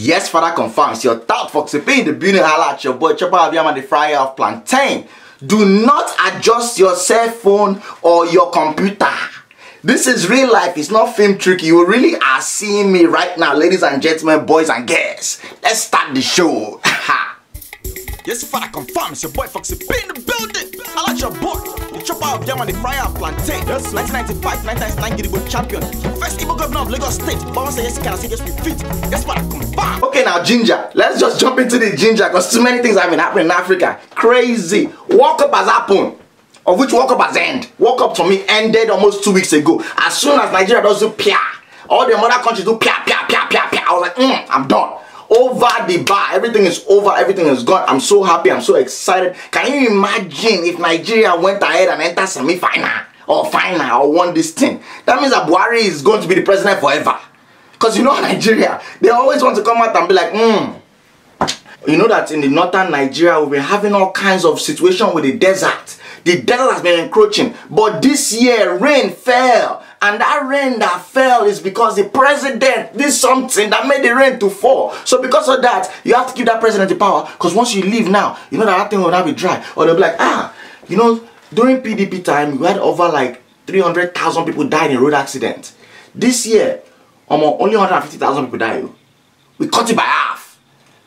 Yes, Father confirms. Your thought Foxy P in the building. Holla at your boy Chopper Aviam, the fryer of plantain. Do not adjust your cell phone or your computer. This is real life. It's not film trick. You really are seeing me right now, ladies and gentlemen, boys and girls. Let's start the show. Yes, Father confirms. Your boy Foxy P in the building. I like your boy. The Chopper of German, the fryer of plantain. 1995, 1999 Gidigbo champion. First evil governor of Lagos State. But say yes, you can say yes, we fit. Yes, Father confirm. Okay, now Ginger. Let's just jump into the Ginger because too many things have been happening in Africa. Crazy. Walk up has happened. Of which Walk Up has ended. Walk Up for me ended almost 2 weeks ago. As soon as Nigeria does do pia, all the other countries do pia. I was like, I'm done. Over the bar, everything is over, everything is gone. I'm so happy, I'm so excited. Can you imagine if Nigeria went ahead and entered semi-final or final or won this thing? That means that Buhari is going to be the president forever. Because you know Nigeria, they always want to come out and be like, You know that in the northern Nigeria, we've been having all kinds of situations with the desert. The desert has been encroaching, but this year rain fell, and that rain that fell is because the president did something that made the rain to fall. So because of that, you have to give that president the power, because once you leave now, you know that thing will not be dry. Or they'll be like, you know, during PDP time, we had over like 300,000 people died in road accidents. This year, only 150,000 people died. We cut it by half.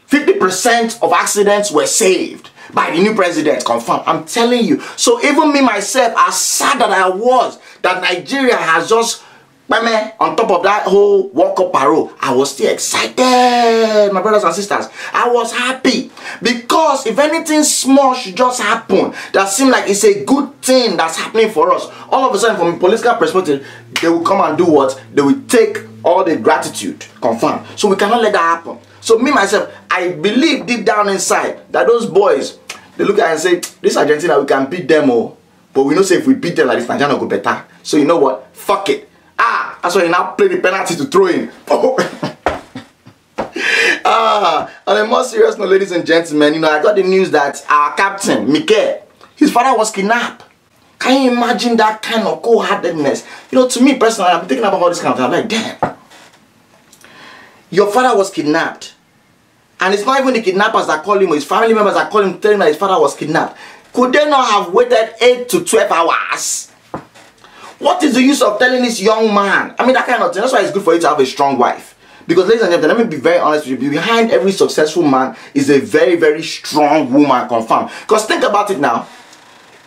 50% of accidents were saved by the new president, confirmed. I'm telling you. So even me myself, as sad that I was, that Nigeria has just, on top of that whole Walk Up parole, I was still excited, my brothers and sisters. I was happy. Because if anything small should just happen, that seems like it's a good thing that's happening for us, all of a sudden, from a political perspective, they will come and do what? They will take all the gratitude, confirmed. So we cannot let that happen. So me myself, I believe deep down inside that those boys, they look at it and say, this Argentina, we can beat them all. But we know say if we beat them like this, Nigeria will go better. So you know what? Fuck it. That's why you now play the penalty to throw in. On a more serious note, ladies and gentlemen, you know, I got the news that our captain, Mike, his father was kidnapped. Can you imagine that kind of cold-heartedness? You know, to me personally, I'm thinking about all this kind of thing. I'm like, damn. Your father was kidnapped. And it's not even the kidnappers that call him, or his family members that call him, telling him that his father was kidnapped. Could they not have waited 8 to 12 hours? What is the use of telling this young man? I mean, that kind of thing. That's why it's good for you to have a strong wife. Because, ladies and gentlemen, let me be very honest with you. Behind every successful man is a very, very strong woman, confirmed. Because think about it now.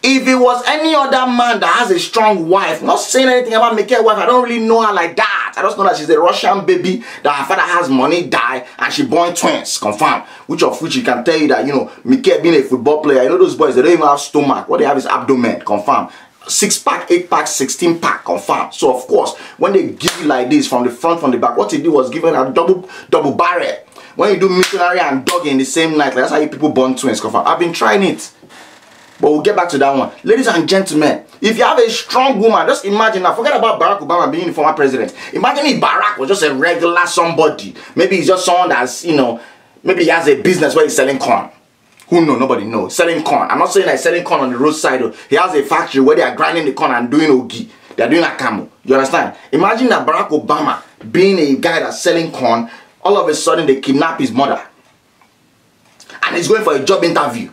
If it was any other man that has a strong wife, not saying anything about Mika's wife, I don't really know her like that. I just know that she's a Russian baby, that her father has money, die, and she born twins, confirmed. Which you can tell you that, you know, Mika being a football player, you know those boys, they don't even have stomach. What they have is abdomen, confirmed. 6-pack, 8-pack, 16-pack, confirmed. So of course, when they give you like this from the front, from the back, what he did was given a double barrel. When you do missionary and doggy in the same night, like that's how you people born twins, confirmed. I've been trying it. But we'll get back to that one. Ladies and gentlemen, if you have a strong woman, just imagine now, forget about Barack Obama being the former president. Imagine if Barack was just a regular somebody. Maybe he's just someone that's, you know, maybe he has a business where he's selling corn. Who knows? Nobody knows. Selling corn. I'm not saying that he's selling corn on the roadside. He has a factory where they are grinding the corn and doing ogi. They are doing a camel. You understand? Imagine that Barack Obama being a guy that's selling corn, all of a sudden they kidnap his mother. And he's going for a job interview.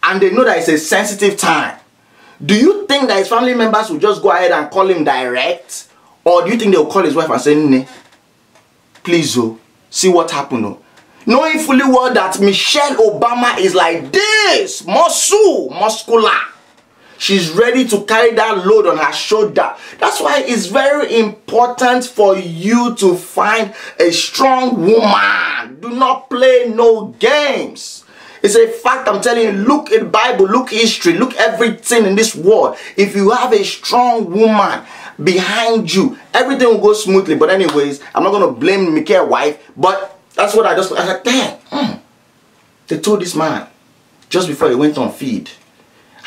And they know that it's a sensitive time. Do you think that his family members will just go ahead and call him direct? Or do you think they'll call his wife and say, "Nee, please, see what happened." Knowing fully well that Michelle Obama is like this, muscular. She's ready to carry that load on her shoulder. That's why it's very important for you to find a strong woman. Do not play no games. It's a fact, I'm telling you. Look at the Bible, look history, look everything in this world. If you have a strong woman behind you, everything will go smoothly. But anyways, I'm not going to blame Mika's wife, but that's what I was like, damn. They told this man just before he went on feed,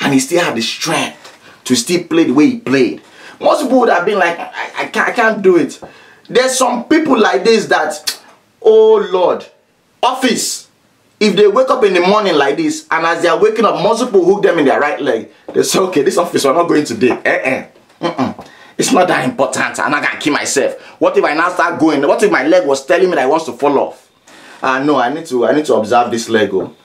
and he still had the strength to still play the way he played. Most people would have been like, I can't do it. There's some people like this that, oh Lord, office. If they wake up in the morning like this, and as they are waking up, most people hook them in their right leg. They say, okay, this office, we're not going today. It's not that important. I'm not going to kill myself. What if I now start going? What if my leg was telling me that I want to fall off? No, I need to observe this Lego.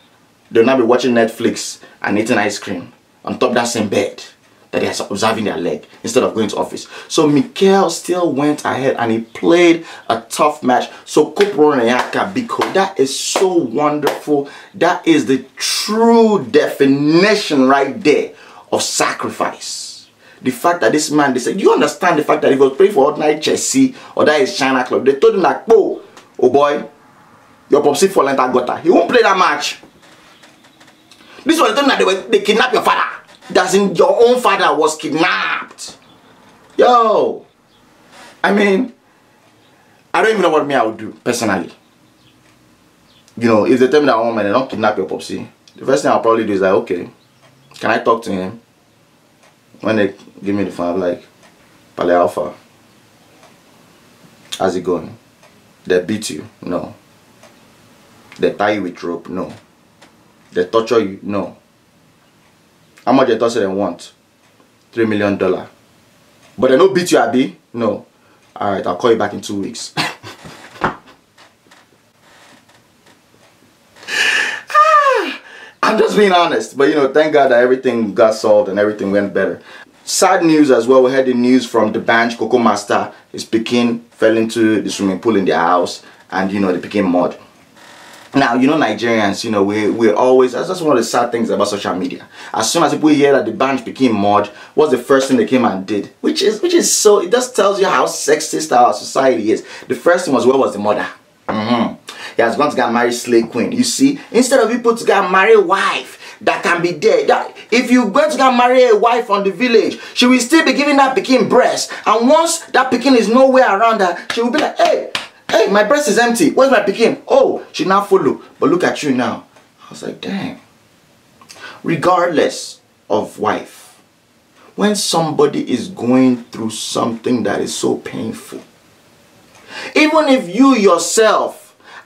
They'll now be watching Netflix and eating ice cream on top of that same bed that they are observing their leg instead of going to office. So Mikel still went ahead and he played a tough match. So Biko, that is so wonderful. That is the true definition right there of sacrifice. The fact that this man, they said, do you understand the fact that if he was playing for ordinary Chelsea or that is China club, they told him like, oh boy, your popsy fall into gutter. He won't play that match. This was the time that they kidnapped your father. That's in your own father was kidnapped. Yo. I mean, I don't even know what I would do personally. You know, if they tell me that woman, they don't kidnap your popsy, the first thing I'll probably do is like, okay, can I talk to him? When they give me the phone, I'm like, Pale Alpha, how's it going? They beat you? No. They tie you with rope? No. They torture you? No. How much they torture them want? $3 million. But they don't beat you, Abby? No. Alright, I'll call you back in 2 weeks. I'm just being honest. But you know, thank God that everything got solved and everything went better. Sad news as well. We had the news from Dbanj, Coco Master. His pikin fell into the swimming pool in their house and you know, they became mud. Now, you know, Nigerians, you know, we're always, that's just one of the sad things about social media. As soon as people hear that Dbanj became mud, what's the first thing they came and did? Which is so, it just tells you how sexist our society is. The first thing was, where was the mother? He has gone to get married slave queen. You see, instead of people to get married wife that can be there, that if you go to get marry a wife from the village, she will still be giving that pikin breast. And once that pikin is nowhere around her, she will be like, hey, my breast is empty. Where's my pikin? Oh, she now follow. But look at you now. I was like, dang. Regardless of wife, when somebody is going through something that is so painful, even if you yourself,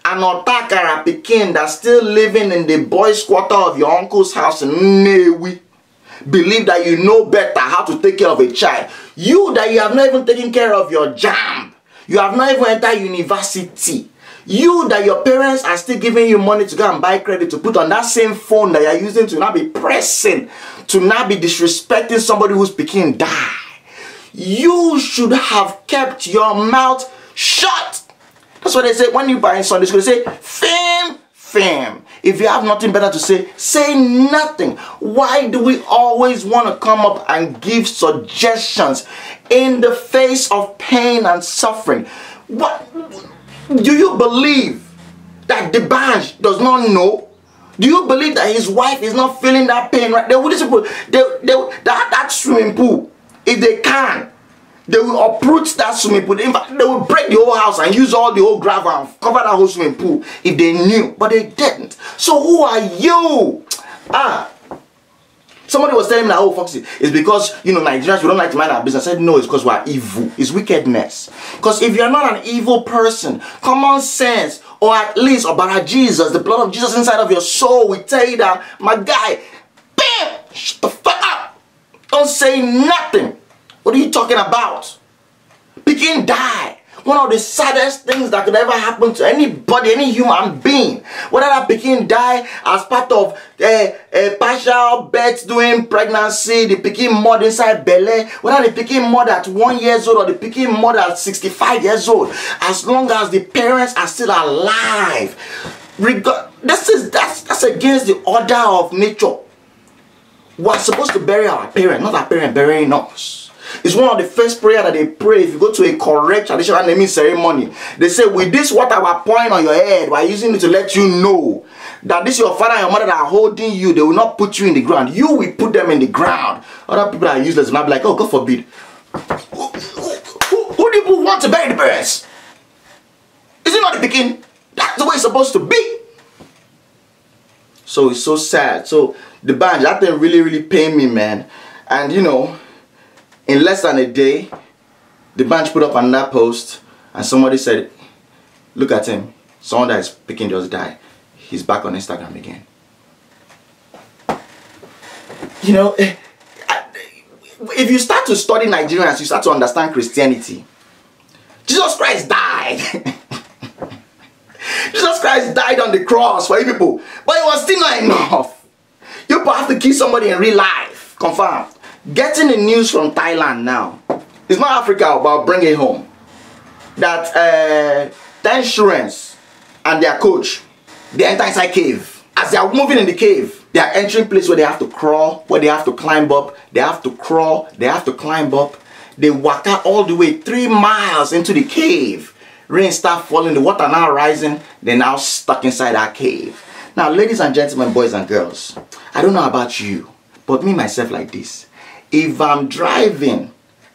an otakara pikin that's still living in the boys' quarter of your uncle's house in Nnewi, believe that you know better how to take care of a child. You that you have not even taken care of your jam. You have not even entered university. You that your parents are still giving you money to go and buy credit to put on that same phone that you're using to now be pressing, to now be disrespecting somebody who's pikin die. You should have kept your mouth shut. That's what they say when you buy in Sunday school. They say, fame. If you have nothing better to say nothing. Why do we always want to come up and give suggestions in the face of pain and suffering? What do you believe that Dbanj does not know? Do you believe that his wife is not feeling that pain right? That swimming pool, if they can, they will uproot that swimming pool. In fact, they will break the whole house and use all the whole gravel and cover that whole swimming pool if they knew. But they didn't. So who are you? Somebody was telling me that, oh, Foxy, it's because, you know, Nigerians, we don't like to mind our business. I said, no, it's because we are evil. It's wickedness. Because if you're not an evil person, common sense, or at least, about Jesus, the blood of Jesus inside of your soul, we tell you that, my guy, bam, shut the fuck up. Don't say nothing. What are you talking about? Pikin die. One of the saddest things that could ever happen to anybody, any human being. Whether that pikin die as part of a partial birth during pregnancy, the pikin mother inside belly, whether the pikin mother at 1 year old or the pikin mother at 65 years old, as long as the parents are still alive, that's against the order of nature. We're supposed to bury our parents, not our parents burying us. It's one of the first prayer that they pray if you go to a correct traditional naming ceremony. They say, with this water we're pouring on your head, we're using it to let you know that this your father and your mother that are holding you. They will not put you in the ground. You will put them in the ground. Other people that are useless will not be like, oh, God forbid. Who do you want to bury the parents? Is it not the pikin? That's the way it's supposed to be. So it's so sad. So Dbanj, that thing really pained me, man. And you know, in less than a day, Dbanj put up another post and somebody said, look at him. Someone that is pikin just died. He's back on Instagram again. You know, if you start to study Nigerians, you start to understand Christianity. Jesus Christ died. Jesus Christ died on the cross for you people. But it was still not enough. You people have to kill somebody in real life. Confirm. Getting the news from Thailand now. It's not Africa, but I'll bring it home. That the insurance and their coach, they enter inside cave. As they are moving in the cave, they are entering place where they have to crawl, where they have to climb up, they have to crawl, they have to climb up. They walk out all the way 3 miles into the cave. Rain start falling, the water now rising, they're now stuck inside that cave. Now, ladies and gentlemen, boys and girls, I don't know about you, but me myself like this. If I'm driving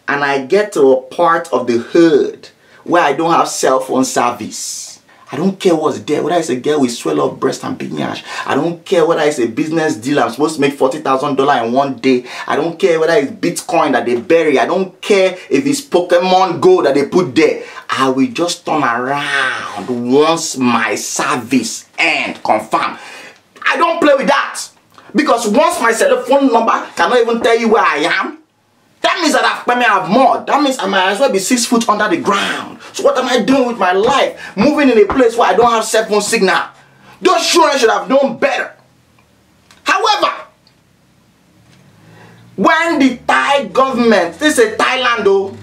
and I get to a part of the hood where I don't have cell phone service, I don't care what's there, whether it's a girl with swell up breast and big ass. I don't care whether it's a business deal I'm supposed to make $40,000 in one day. I don't care whether it's Bitcoin that they bury. I don't care if it's Pokemon Go that they put there. I will just turn around once my service ends. Confirm. I don't play with that. Because once my cell phone number cannot even tell you where I am, that means that I may have more. That means I might as well be 6 foot under the ground. So what am I doing with my life? Moving in a place where I don't have cell phone signal. Those children should have known better. However, when the Thai government, this is Thailand though,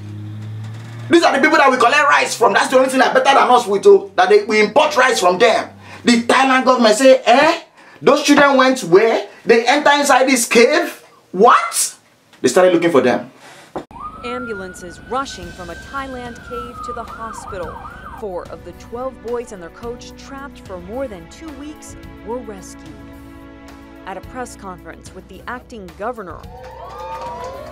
these are the people that we collect rice from. That's the only thing that better than us with too, that we import rice from them. The Thailand government say, those children went where? They enter inside this cave? What? They started looking for them. Ambulances rushing from a Thailand cave to the hospital. 4 of the 12 boys and their coach, trapped for more than 2 weeks, were rescued. At a press conference with the acting governor,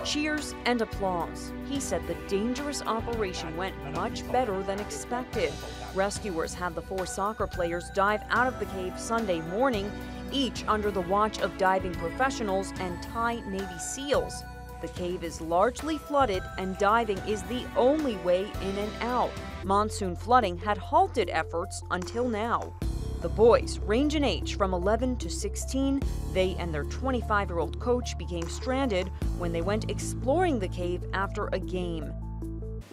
cheers and applause. He said the dangerous operation went much better than expected. Rescuers had the 4 soccer players dive out of the cave Sunday morning, each under the watch of diving professionals and Thai Navy SEALs. The cave is largely flooded and diving is the only way in and out. Monsoon flooding had halted efforts until now. The boys range in age from 11 to 16. They and their 25-year-old coach became stranded when they went exploring the cave after a game.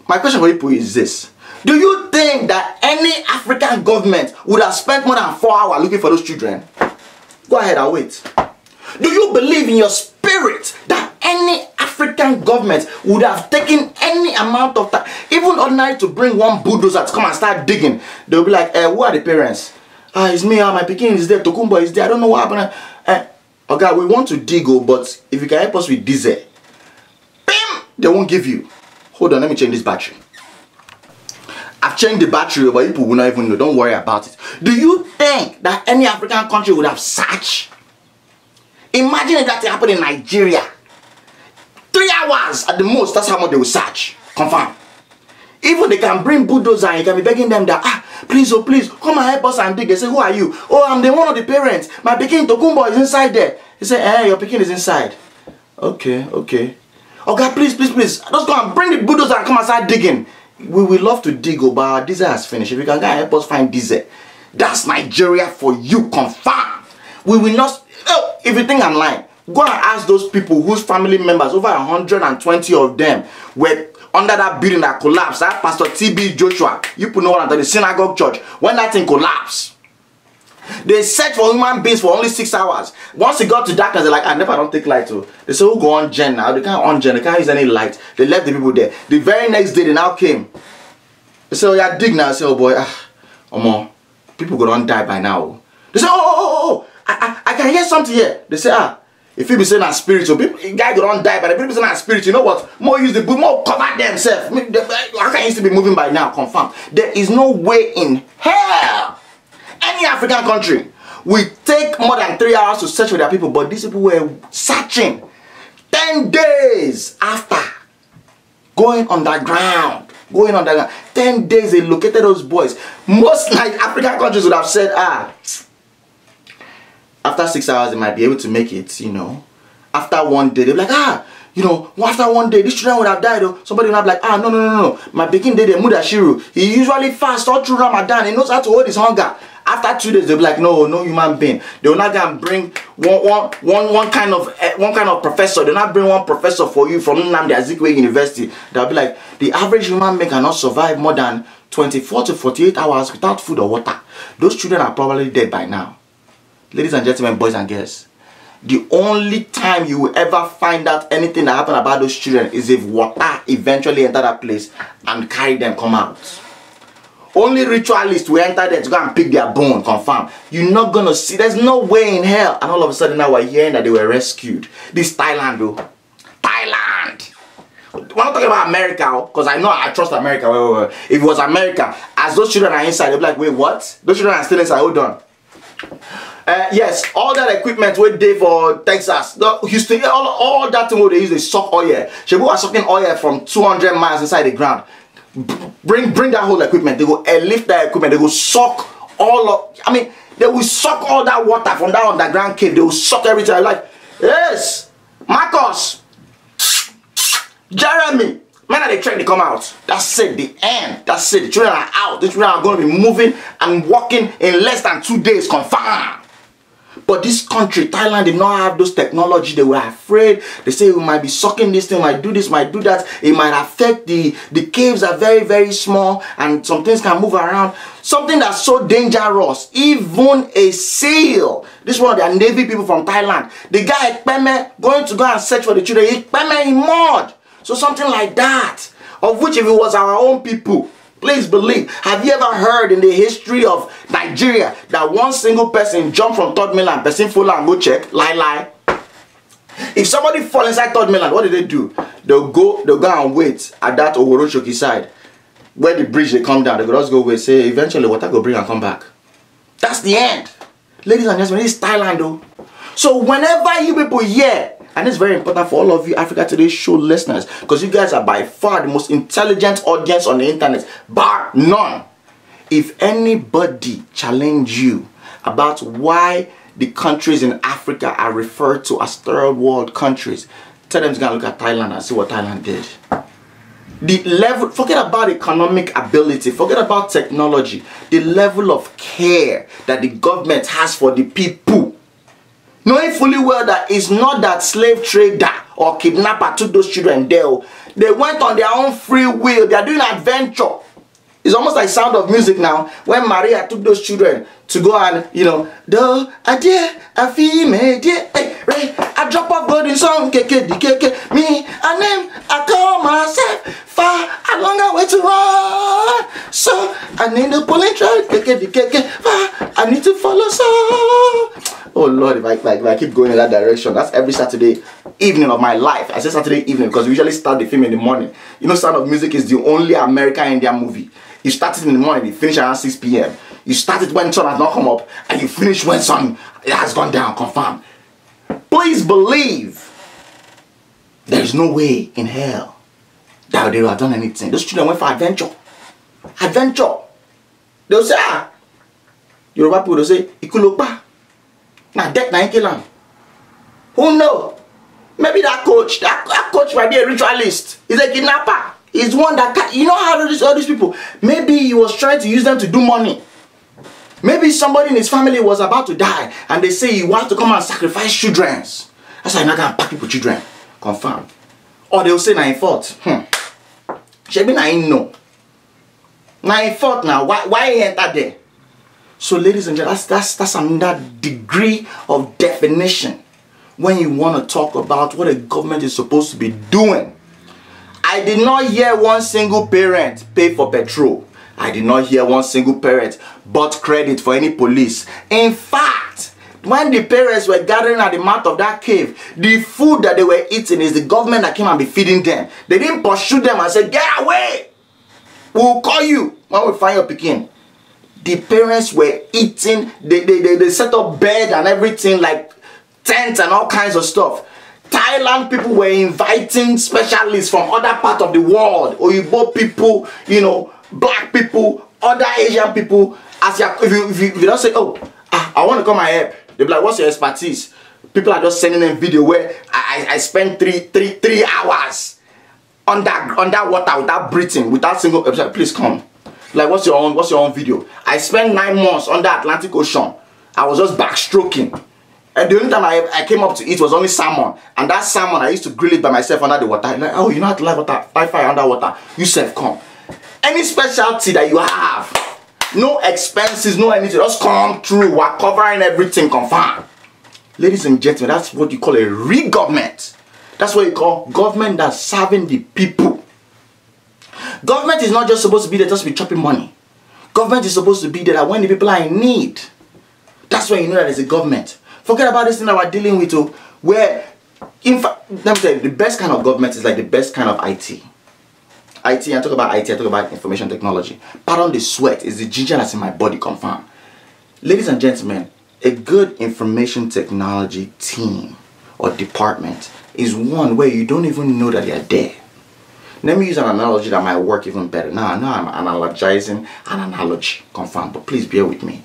My question for you is this. Do you think that any African government would have spent more than 4 hours looking for those children? Go ahead, I'll wait. Do you believe in your spirit that any African government would have taken any amount of time, even ordinary, to bring one bulldozer to come and start digging? They'll be like, who are the parents? It's me, my pikin is there, Tokumbo is there, I don't know what happened. Okay, we want to dig, but if you can help us with diesel, bam, they won't give you. Hold on, let me change this battery. I've changed the battery, but people will not even know. Don't worry about it. Do you think that any African country would have searched? Imagine if that happened in Nigeria. 3 hours at the most, that's how much they will search. Confirm. Even they can bring bulldozer and you can be begging them that, please, oh please, come and help us and dig. They say, who are you? Oh, I'm the one of the parents. My pikin Tokumbo is inside there. He say, your pikin is inside. Okay. Okay, please, just go and bring the bulldozer and come and start digging. We will love to dig, but our diesel has finished. If you can go and help us find diesel, that's Nigeria for you. Confirm. We will not. If you think I'm lying, go and ask those people whose family members, over 120 of them, were under that building that collapsed. That Pastor TB Joshua, you know what I'm talking, the synagogue church, when that thing collapsed. They searched for human beings for only 6 hours. Once it got to darkness, they're like, I never don't take light too. They said, who go on gen now? They can't on gen, they can't use any light. They left the people there. The very next day, they now came. They said, oh yeah, dig now. I said, oh boy, people go on die by now. They said, I can hear something here. They say, if you be saying that spiritual, people, guy go on die, but the people saying that spirit, you know what? More use the book, more cover themselves. How can you still be moving by now? Confirm. There is no way in hell any African country will take more than 3 hours to search for their people, but these people were searching 10 days after going underground. 10 days they located those boys. Most like African countries would have said, after 6 hours they might be able to make it, you know. After 1 day, they'll be like, after 1 day, these children would have died. Somebody would have like, no. My pikin dey the Mudashiru. He usually fasts all through Ramadan. He knows how to hold his hunger. After 2 days, they'll be like, no human being. They will not go and bring one kind of professor. They'll not bring one professor for you from Nnamdi Azikiwe University. They'll be like, the average human being cannot survive more than 24 to 48 hours without food or water. Those children are probably dead by now. Ladies and gentlemen, boys and girls, the only time you will ever find out anything that happened about those children is if water eventually enter that place and carry them come out. Only ritualists will enter there to go and pick their bone, confirm. You're not gonna see, there's no way in hell. And all of a sudden now we're hearing that they were rescued. This Thailand though. Thailand! We're not talking about America, because I know I trust America. Wait. If it was America, as those children are inside, they'll be like, wait, what? Those children are still inside, hold on. Yes, all that equipment we did for Texas, Houston, all that thing where they use, they suck oil. Shebu are sucking oil from 200 miles inside the ground. Bring that whole equipment. They go lift that equipment. They go suck all of. I mean, they will suck all that water from that underground cave. They will suck everything. I'm like, yes, Marcus, Jeremy. Man, they try to come out. That's it. The end. That's it. The children are out. The children are going to be moving and walking in less than 2 days. Confirmed. But this country, Thailand, did not have those technology. They were afraid. They say we might be sucking this thing, might do this, might do that. It might affect the caves are very, very small and some things can move around. Something that's so dangerous. Even a seal. This is one of their Navy people from Thailand. The guy going to go and search for the children. He in mud. So something like that. Of which if it was our own people, please believe. Have you ever heard in the history of Nigeria that one single person jumped from third mainland, person full and go check? Lie. If somebody fall inside third mainland, what do? They'll go and wait at that Oworoshoki side. Where the bridge they come down, they go just go wait, say eventually water go bring and come back. That's the end. Ladies and gentlemen, this is Thailand though. So whenever you people hear, and it's very important for all of you Africa Today show listeners, because you guys are by far the most intelligent audience on the internet, bar none. If anybody challenge you about why the countries in Africa are referred to as third world countries, tell them to go and look at Thailand and see what Thailand did. The level, forget about economic ability, forget about technology, the level of care that the government has for the people. Knowing fully well that it's not that slave trader or kidnapper took those children there. They went on their own free will. They are doing adventure. It's almost like Sound of Music now. When Maria took those children to go and, do a dear, a female, dear, hey, I drop off golden song, keke, me, and them, I call myself far, a longer way to run. So, I need to pull and try, keke, far, I need to follow so. Oh Lord, if I keep going in that direction, that's every Saturday evening of my life. I say Saturday evening because we usually start the film in the morning. Sound of Music is the only American Indian movie. You start it in the morning, you finish around 6 p.m. You start it when sun has not come up, and you finish when sun has gone down, confirmed. Please believe there is no way in hell that they would have done anything. Those children went for adventure. Adventure. They'll say, Yoruba people will say, Ikulopa. Now death na kill him. Who knows? Maybe that coach might be a ritualist. He's a kidnapper. He's one that how all these people. Maybe he was trying to use them to do money. Maybe somebody in his family was about to die and they say he wants to come and sacrifice children. That's why you're not gonna pack people children. Confirm. Or they'll say na in fault. Shebi na in no. Na in fault now. Why he enter there? So ladies and gentlemen, that's another degree of definition when you want to talk about what a government is supposed to be doing. I did not hear one single parent pay for petrol. I did not hear one single parent bought credit for any police. In fact, when the parents were gathering at the mouth of that cave, the food that they were eating is the government that came and be feeding them. They didn't pursue them and say, get away! We'll call you when we find your pikin. The parents were eating, they set up bed and everything, like tents and all kinds of stuff. Thailand people were inviting specialists from other parts of the world. Oyibo people, black people, other Asian people. If you don't say, I want to come and help, they'll be like, what's your expertise? People are just sending them video where I spent three hours under water without breathing, without single episode. Please come. Like, what's your own video? I spent 9 months on the Atlantic Ocean. I was just backstroking. And the only time I came up to eat was only salmon. And that salmon, I used to grill it by myself under the water. Like, oh, you know how to live fire underwater. You self come. Any specialty that you have, no expenses, no anything, just come through. We're covering everything, confirm. Ladies and gentlemen, that's what you call a real government. That's what you call government that's serving the people. Government is not just supposed to be there just to be chopping money. Government is supposed to be there that when the people are in need, that's when you know that it's a government. Forget about this thing that we're dealing with, where, in fact, let me tell you, the best kind of government is like the best kind of IT. I talk about IT, I talk about information technology. Pardon the sweat, is the ginger that's in my body, confirm. Ladies and gentlemen, a good information technology team or department is one where you don't even know that they're there. Let me use an analogy that might work even better. Now I'm analogizing an analogy, confirm, but please bear with me.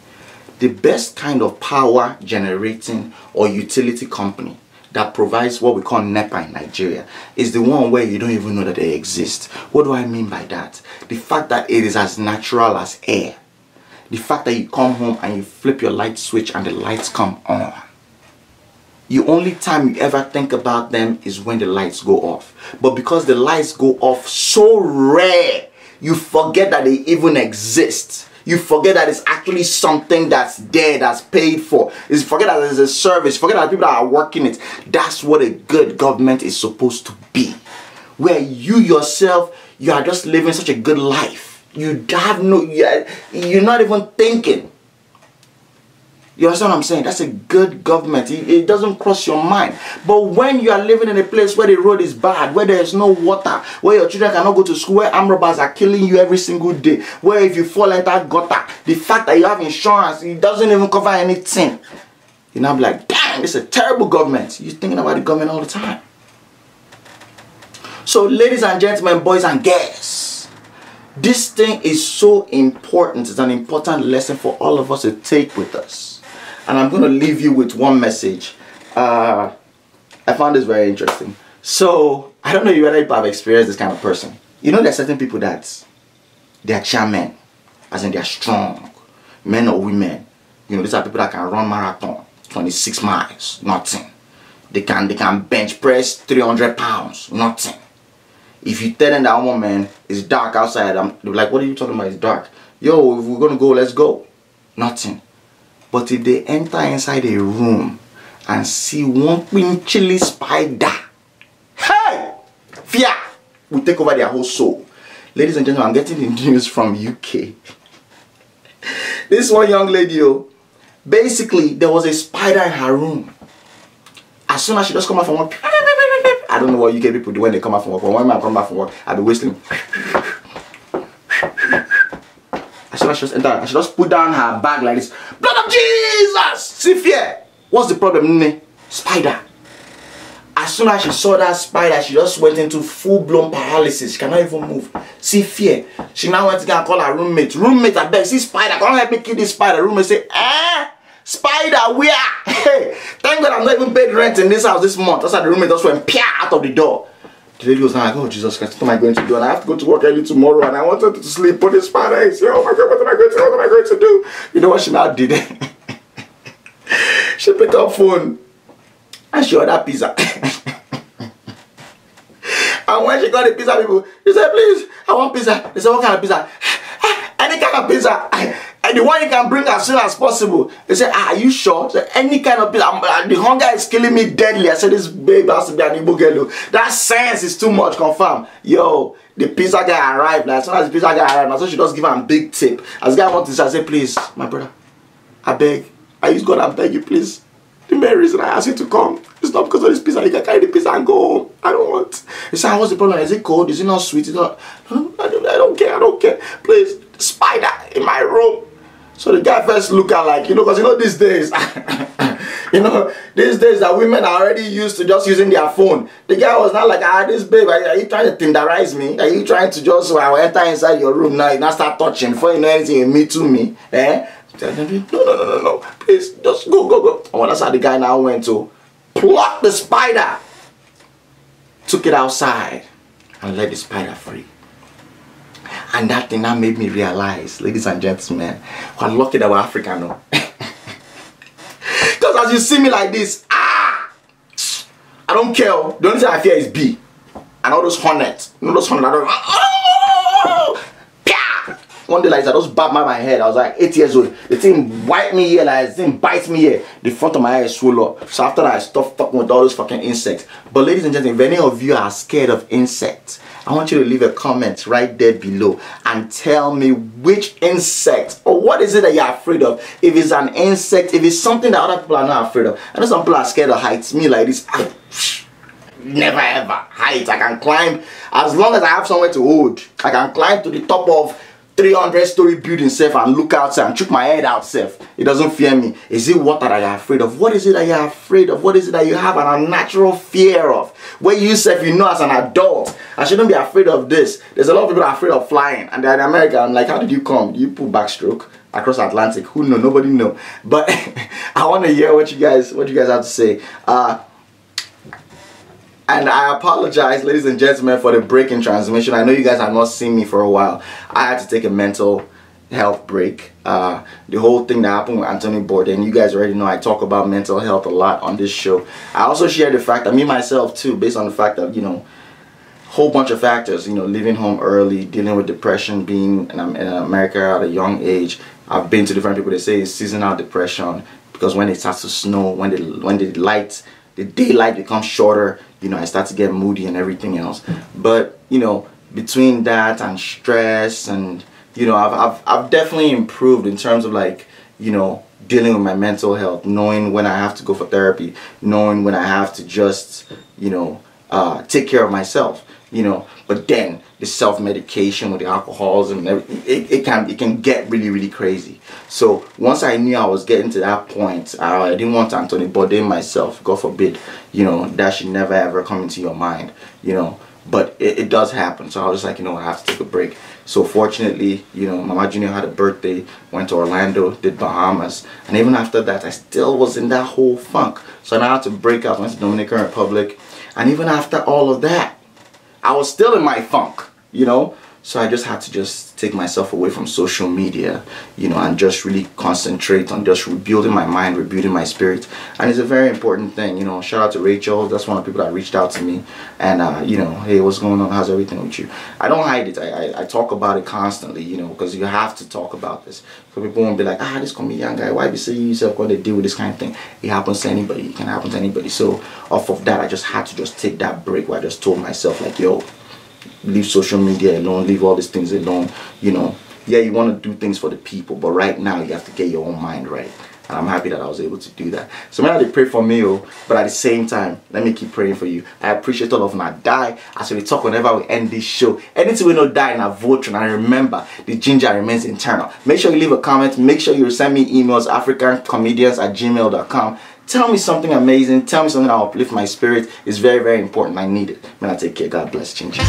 The best kind of power generating or utility company that provides what we call NEPA in Nigeria is the one where you don't even know that they exist. What do I mean by that? The fact that it is as natural as air. The fact that you come home and you flip your light switch and the lights come on. The only time you ever think about them is when the lights go off. But because the lights go off so rare, you forget that they even exist. You forget that it's actually something that's there, that's paid for. You forget that there's a service. Forget that people that are working it. That's what a good government is supposed to be. Where you yourself, you are just living such a good life. You have no, you're not even thinking. You understand what I'm saying? That's a good government. It doesn't cross your mind. But when you are living in a place where the road is bad, where there is no water, where your children cannot go to school, where armed robbers are killing you every single day, where if you fall into gutter, the fact that you have insurance, it doesn't even cover anything. You're now like, damn, it's a terrible government. You're thinking about the government all the time. So ladies and gentlemen, boys and girls, this thing is so important. It's an important lesson for all of us to take with us. And I'm going to leave you with one message. I found this very interesting. So, I don't know whether you have experienced this kind of person. You know, there are certain people that they are chairmen, as in they are strong, men or women. You know, these are people that can run marathon, 26 miles, nothing. They can bench press 300 pounds, nothing. If you tell them that woman it's dark outside, they're like, what are you talking about? It's dark. Yo, if we're going to go, let's go. Nothing. But if they enter inside a room and see one pinchily spider, hey, fear will take over their whole soul. Ladies and gentlemen, I'm getting the news from UK. This one young lady, basically there was a spider in her room. As soon as she just come out from work, I don't know what UK people do when they come out from work, but when I come back from work, I'll be whistling. As soon as she just enter, and she just put down her bag like this. Blood of Jesus! See fear. What's the problem? Spider. As soon as she saw that spider, she just went into full-blown paralysis. She cannot even move. See fear. She now went to go and call her roommate. Roommate, I beg, see spider. Come help me kill this spider. Roommate say, spider, where? Hey, thank God I'm not even paid rent in this house this month. That's how the roommate just went out of the door. The lady was like, oh Jesus Christ, what am I going to do? And I have to go to work early tomorrow and I wanted to sleep. But the spider is, oh my God, what am I going to do? You know what she now did? She picked up phone and she ordered pizza. And when she got the pizza, people, she said, please, I want pizza. They said, what kind of pizza? Any kind of pizza. And the one you can bring as soon as possible. They said, are you sure? Said, any kind of pizza. The hunger is killing me deadly. I said, this babe has to be an Igbo girl. That sense is too much, confirm. Yo, the pizza guy arrived. Like, as soon as the pizza guy arrived, so she just give him a big tip. As the guy wanted to, I said, please, my brother, I beg. I use God, I beg you, please. The main reason I asked you to come, it's not because of this pizza. You can carry the pizza and go home. I don't want. He said, what's the problem? Is it cold? Is it not sweet? Is it not? I don't care. Please, spider in my room. So the guy first look at like, because these days, these days that women are already used to just using their phone. The guy was not like, this babe, are you trying to Tinderize me? Are you trying to just enter inside your room now? You now start touching before you know anything, you me to me. No. Please, just go. And that's how the guy now went to pluck the spider, took it outside, and let the spider free. And that thing that made me realize, ladies and gentlemen, we're lucky that we're African, no? Because as you see me like this, I don't care. The only thing I fear is bee. And all those hornets. You know those hornets, I don't, one day like I just bapped my head. I was like 8 years old. The thing bite me here, like the thing bites me here. The front of my eye is swollen up. So after that I stopped fucking with all those fucking insects. But ladies and gentlemen, if any of you are scared of insects, I want you to leave a comment right there below and tell me which insect or what is it that you're afraid of. If it's an insect, if it's something that other people are not afraid of. I know some people are scared of heights. Me like this, never ever. Heights, I can climb as long as I have somewhere to hold. I can climb to the top of 300-story building self and look outside and chuck my head out self. It doesn't fear me. Is it water that you're afraid of? What is it that you're afraid of? What is it that you have an unnatural fear of? Where you self, you know as an adult, I shouldn't be afraid of this. There's a lot of people that are afraid of flying. And they're in America, I'm like, how did you come? You pull backstroke across Atlantic? Who know? Nobody know. But I want to hear what you guys have to say. And I apologize, ladies and gentlemen, for the break in transmission. I know you guys have not seen me for a while. I had to take a mental health break. The whole thing that happened with Anthony Bourdain, you guys already know I talk about mental health a lot on this show. I also share the fact that me myself too, based on the fact that, you know, whole bunch of factors, you know, leaving home early, dealing with depression, being in America at a young age. I've been to different people that say it's seasonal depression because when it starts to snow, when the daylight becomes shorter, you know, I start to get moody and everything else. But, you know, between that and stress and, you know, I've definitely improved in terms of, like, you know, dealing with my mental health, knowing when I have to go for therapy, knowing when I have to just, you know, take care of myself, you know. But then the self-medication with the alcohols and everything, it can get really, really crazy. So once I knew I was getting to that point, I didn't want Anthony Bourdain myself, God forbid, you know, that should never ever come into your mind, you know. But it does happen. So I was just like, you know, I have to take a break. So fortunately, you know, Mama Junior had a birthday, went to Orlando, did Bahamas, and even after that I still was in that whole funk. So now I had to break out, went to Dominican Republic, and even after all of that, I was still in my funk, you know. So I just had to just take myself away from social media, you know, and just really concentrate on just rebuilding my mind, rebuilding my spirit. And it's a very important thing, you know. Shout out to Rachel. That's one of the people that reached out to me. And, you know, hey, what's going on? How's everything with you? I don't hide it. I talk about it constantly, you know, because you have to talk about this. So people won't be like, this comedian guy, why be saying yourself going to deal with this kind of thing? It happens to anybody. It can happen to anybody. So off of that, I just had to just take that break where I just told myself, like, yo, leave social media alone, leave all these things alone, you know. Yeah, you want to do things for the people, but right now you have to get your own mind right. And I'm happy that I was able to do that. So maybe they pray for me, but at the same time, let me keep praying for you. I appreciate all of my die. As we talk whenever we end this show, anything we not die in our vote, and remember, the ginger remains internal. Make sure you leave a comment. Make sure you send me emails, africancomedians@gmail.com. Tell me something amazing. Tell me something that will uplift my spirit. It's very, very important. I need it. Man, I take care. God bless. Ginger.